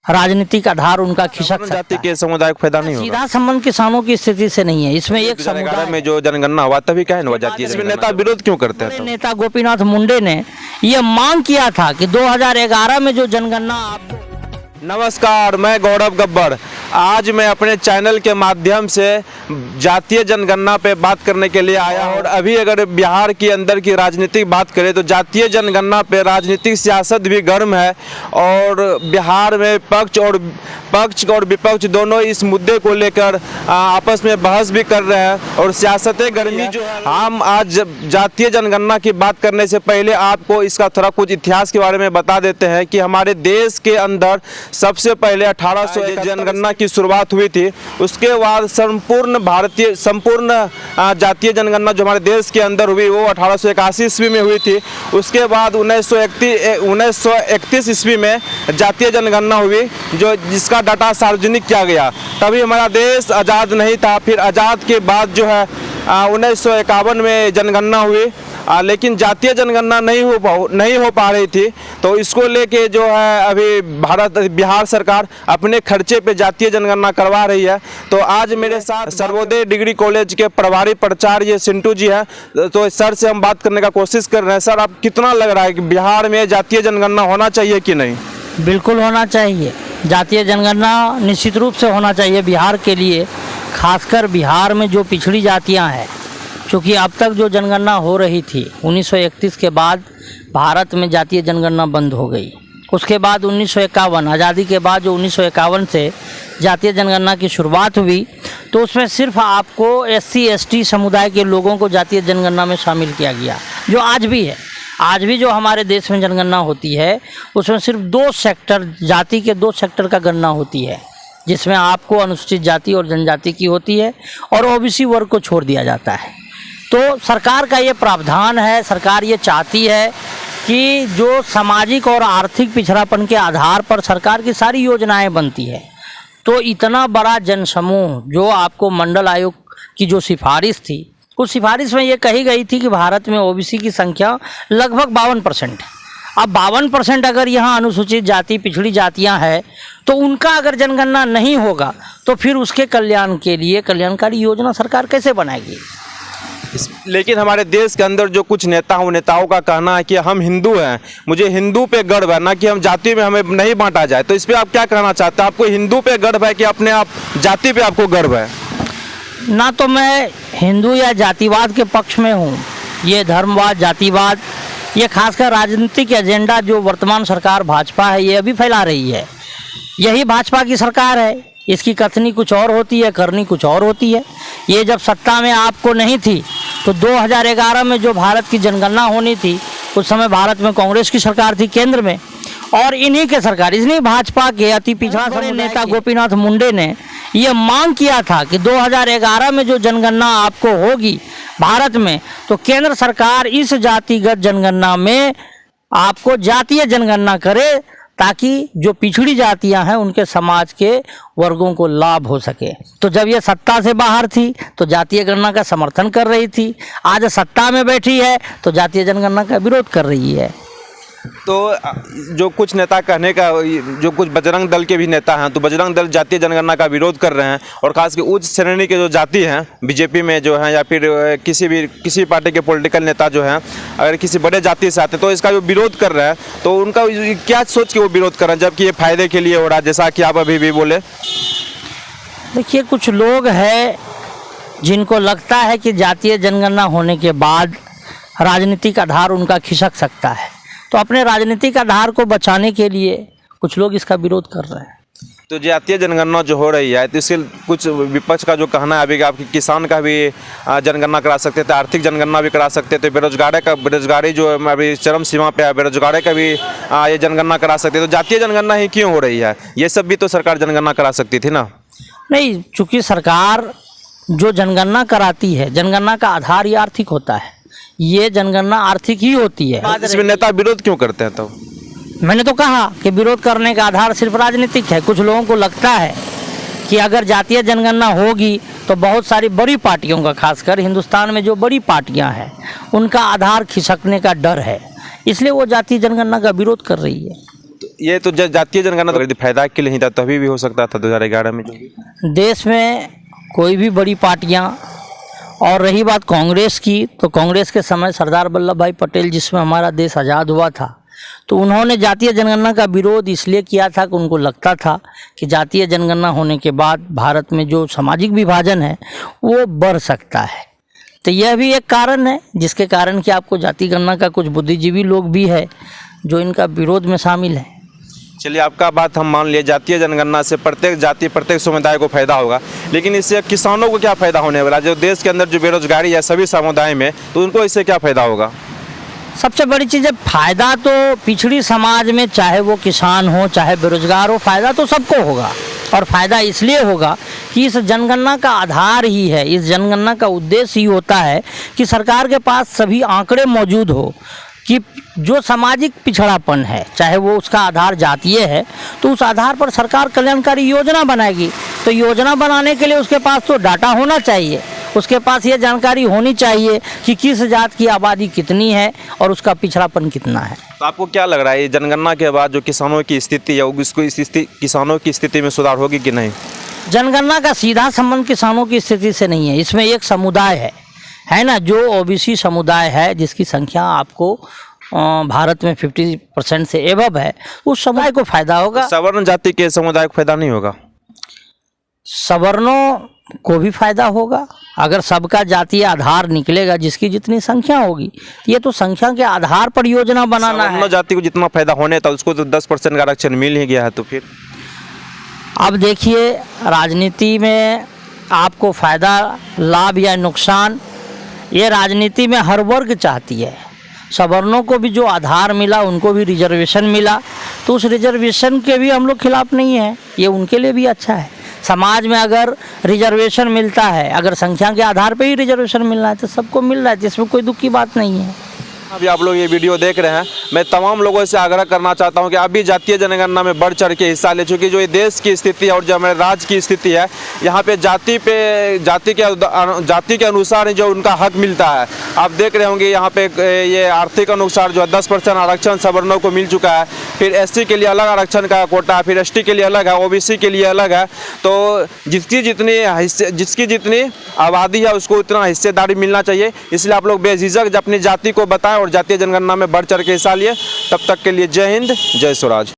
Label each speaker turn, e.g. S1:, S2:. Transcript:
S1: राजनीतिक आधार उनका खिसक सकता
S2: जाति
S1: है।
S2: के समुदाय को फायदा नहीं होगा।
S1: सीधा संबंध किसानों की स्थिति से नहीं है। इसमें एक
S2: 2011
S1: समुदाय
S2: में जो जनगणना हुआ तभी क्या हुआ जातीय जनगणना, नेता विरोध क्यों करते हैं?
S1: नेता गोपीनाथ मुंडे ने ये मांग किया था कि 2011 में जो जनगणना आपको।
S2: नमस्कार, मैं गौरव गब्बर। आज मैं अपने चैनल के माध्यम से जातीय जनगणना पे बात करने के लिए आया हूं। और अभी अगर बिहार के अंदर की राजनीतिक बात करें तो जातीय जनगणना पे राजनीतिक सियासत भी गर्म है और बिहार में पक्ष और विपक्ष दोनों इस मुद्दे को लेकर आपस में बहस भी कर रहे हैं और सियासतें गर्मी जो है। हम आज जातीय जनगणना की बात करने से पहले आपको इसका थोड़ा कुछ इतिहास के बारे में बता देते हैं कि हमारे देश के अंदर सबसे पहले 1800 जनगणना की शुरुआत हुई थी। उसके बाद संपूर्ण जातीय जनगणना जो हमारे देश के अंदर हुई वो 1881 ईस्वी में हुई थी। उसके बाद 1931 ईस्वी में जातीय जनगणना हुई जिसका डाटा सार्वजनिक किया गया। तभी हमारा देश आज़ाद नहीं था। फिर आज़ाद के बाद जो है 1951 में जनगणना हुई, लेकिन जातीय जनगणना नहीं हो पा रही थी। तो इसको लेके जो है अभी बिहार सरकार अपने खर्चे पे जातीय जनगणना करवा रही है। तो आज मेरे साथ सर्वोदय डिग्री कॉलेज के प्रभारी प्राचार्य सिंटू जी हैं। तो सर से हम बात करने का कोशिश कर रहे हैं। सर, आप कितना लग रहा है कि बिहार में जातीय जनगणना होना चाहिए कि नहीं?
S1: बिल्कुल होना चाहिए। जातीय जनगणना निश्चित रूप से होना चाहिए बिहार के लिए, खासकर बिहार में जो पिछड़ी जातियां हैं। क्योंकि अब तक जो जनगणना हो रही थी 1931 के बाद भारत में जातीय जनगणना बंद हो गई। उसके बाद 1951 आज़ादी के बाद जो 1951 से जातीय जनगणना की शुरुआत हुई तो उसमें सिर्फ आपको SC ST समुदाय के लोगों को जातीय जनगणना में शामिल किया गया, जो आज भी है। आज भी जो हमारे देश में जनगणना होती है उसमें सिर्फ 2 सेक्टर, जाति के 2 सेक्टर का गणना होती है, जिसमें आपको अनुसूचित जाति और जनजाति की होती है और OBC वर्ग को छोड़ दिया जाता है। तो सरकार का ये प्रावधान है, सरकार ये चाहती है कि जो सामाजिक और आर्थिक पिछड़ापन के आधार पर सरकार की सारी योजनाएं बनती है। तो इतना बड़ा जनसमूह जो आपको मंडल आयोग की जो सिफारिश थी, उस सिफारिश में ये कही गई थी कि भारत में OBC की संख्या लगभग 52% है। अब 52% अगर यहाँ अनुसूचित जाति पिछड़ी जातियाँ हैं तो उनका अगर जनगणना नहीं होगा तो फिर उसके कल्याण के लिए कल्याणकारी योजना सरकार कैसे बनाएगी?
S2: लेकिन हमारे देश के अंदर जो कुछ नेताओं का कहना है कि हम हिंदू हैं, मुझे हिंदू पे गर्व है, ना कि हम जाति में हमें नहीं बांटा जाए। तो इस पे आप क्या कहना चाहते हैं? आपको हिंदू पे गर्व है कि अपने आप जाति पे आपको गर्व है?
S1: ना तो मैं हिंदू या जातिवाद के पक्ष में हूँ। ये धर्मवाद, जातिवाद, ये खासकर राजनीतिक एजेंडा जो वर्तमान सरकार भाजपा है ये अभी फैला रही है। यही भाजपा की सरकार है। इसकी कथनी कुछ और होती है, करनी कुछ और होती है। ये जब सत्ता में आपको नहीं थी तो 2011 में जो भारत की जनगणना होनी थी उस समय भारत में कांग्रेस की सरकार थी केंद्र में, और इन्हीं के सरकार, इसलिए भाजपा के अति पिछड़ा नेता गोपीनाथ मुंडे ने ये मांग किया था कि 2011 में जो जनगणना आपको होगी भारत में तो केंद्र सरकार इस जातिगत जनगणना में आपको जातीय जनगणना करे ताकि जो पिछड़ी जातियां हैं उनके समाज के वर्गों को लाभ हो सके। तो जब ये सत्ता से बाहर थी तो जातीय गणना का समर्थन कर रही थी, आज सत्ता में बैठी है तो जातीय जनगणना का विरोध कर रही है।
S2: तो जो कुछ नेता कहने का, जो कुछ बजरंग दल के भी नेता हैं, तो बजरंग दल जातीय जनगणना का विरोध कर रहे हैं और खासकर उच्च श्रेणी के जो जाति हैं बीजेपी में जो हैं या फिर किसी पार्टी के पॉलिटिकल नेता जो हैं अगर किसी बड़े जाति से आते हैं तो इसका जो विरोध कर रहे हैं, तो उनका क्या सोच के वो विरोध कर रहे हैं जबकि ये फायदे के लिए हो रहा है, जैसा कि आप अभी भी बोले?
S1: देखिए, कुछ लोग हैं जिनको लगता है कि जातीय जनगणना होने के बाद राजनीतिक आधार उनका खिसक सकता है, तो अपने राजनीतिक आधार को बचाने के लिए कुछ लोग इसका विरोध कर रहे हैं।
S2: तो जातीय जनगणना जो हो रही है तो इससे कुछ विपक्ष का जो कहना है अभी कि आपकी किसान का भी जनगणना करा सकते थे, आर्थिक जनगणना भी करा सकते थे, बेरोजगारी जो अभी चरम सीमा पे है, बेरोजगारी का भी ये जनगणना करा सकते थे। तो जातीय जनगणना ही क्यों हो रही है? ये सब भी तो सरकार जनगणना करा सकती थी ना?
S1: नहीं, चूँकि सरकार जो जनगणना कराती है, जनगणना का आधार ही आर्थिक होता है, ये जनगणना आर्थिक ही होती है।
S2: इसमें नेता विरोध क्यों करते हैं? तो
S1: मैंने तो कहा कि विरोध करने का आधार सिर्फ राजनीतिक है। कुछ लोगों को लगता है कि अगर जातीय जनगणना होगी तो बहुत सारी बड़ी पार्टियों का, खासकर हिंदुस्तान में जो बड़ी पार्टियां हैं उनका आधार खिसकने का डर है, इसलिए वो जातीय जनगणना का विरोध कर रही है।
S2: तो ये तो जातीय जनगणना तो यदि फायदा के लिए ही था तभी भी हो सकता था 2011 में जो भी।
S1: देश में कोई भी बड़ी पार्टियां, और रही बात कांग्रेस की, तो कांग्रेस के समय सरदार वल्लभ भाई पटेल जिसमें हमारा देश आज़ाद हुआ था, तो उन्होंने जातीय जनगणना का विरोध इसलिए किया था कि उनको लगता था कि जातीय जनगणना होने के बाद भारत में जो सामाजिक विभाजन है वो बढ़ सकता है। तो यह भी एक कारण है जिसके कारण कि आपको जाति गणना का कुछ बुद्धिजीवी लोग भी है जो इनका विरोध में शामिल है।
S2: चलिए, आपका बात हम मान लिए, जातीय जनगणना से प्रत्येक जाति प्रत्येक समुदाय को फायदा होगा, लेकिन इससे किसानों को क्या फायदा होने वाला, जो देश के अंदर जो बेरोजगारी है सभी समुदाय में, तो उनको इससे क्या फायदा होगा?
S1: सबसे बड़ी चीज़ है फ़ायदा तो पिछड़ी समाज में, चाहे वो किसान हो चाहे बेरोजगार हो, फ़ायदा तो सबको होगा। और फ़ायदा इसलिए होगा कि इस जनगणना का आधार ही है, इस जनगणना का उद्देश्य ही होता है कि सरकार के पास सभी आंकड़े मौजूद हो कि जो सामाजिक पिछड़ापन है, चाहे वो उसका आधार जातीय है, तो उस आधार पर सरकार कल्याणकारी योजना बनाएगी। तो योजना बनाने के लिए उसके पास तो डाटा होना चाहिए, उसके पास ये जानकारी होनी चाहिए कि किस जात की आबादी कितनी है और उसका पिछड़ापन कितना है।
S2: तो आपको क्या लग रहा है, ये जनगणना के बाद जो किसानों की स्थिति है उसको किसानों की स्थिति में सुधार होगी कि नहीं?
S1: जनगणना का सीधा संबंध किसानों की स्थिति से नहीं है। इसमें एक समुदाय है ना, जो ओबीसी समुदाय है जिसकी संख्या आपको भारत में 50% से एबव है, उस समुदाय को फायदा होगा।
S2: सवर्ण जाति के समुदाय को फायदा नहीं होगा?
S1: सवर्णों को भी फायदा होगा अगर सबका जातीय आधार निकलेगा, जिसकी जितनी संख्या होगी। ये तो संख्या के आधार पर योजना बनाना है।
S2: जाति को जितना फायदा होने था उसको तो 10% का आरक्षण मिल ही गया है, तो फिर
S1: अब देखिए, राजनीति में आपको फायदा, लाभ या नुकसान, ये राजनीति में हर वर्ग चाहती है। सवर्णों को भी जो आधार मिला, उनको भी रिजर्वेशन मिला, तो उस रिजर्वेशन के भी हम लोग खिलाफ नहीं हैं, ये उनके लिए भी अच्छा है। समाज में अगर रिजर्वेशन मिलता है, अगर संख्या के आधार पे ही रिजर्वेशन मिलना है तो सबको मिल रहा है, जिसमें कोई दुख की बात नहीं है।
S2: अभी आप लोग ये वीडियो देख रहे हैं, मैं तमाम लोगों से आग्रह करना चाहता हूं कि आप भी जातीय जनगणना में बढ़ चढ़ के हिस्सा ले, चूँकि जो ये देश की स्थिति है और जो हमारे राज्य की स्थिति है, यहाँ पे जाति के अनुसार जो उनका हक मिलता है। आप देख रहे होंगे यहाँ पे ये आर्थिक अनुसार जो 10% आरक्षण सवर्णों को मिल चुका है, फिर SC के लिए अलग आरक्षण का कोटा, फिर ST के लिए अलग है, OBC के लिए अलग है। तो जिसकी जितनी आबादी है उसको उतना हिस्सेदारी मिलना चाहिए। इसलिए आप लोग बेझिझक अपनी जाति को बताएं और जातीय जनगणना में बढ़ चढ़ के हिस्सा लिए। तब तक के लिए जय हिंद, जय स्वराज।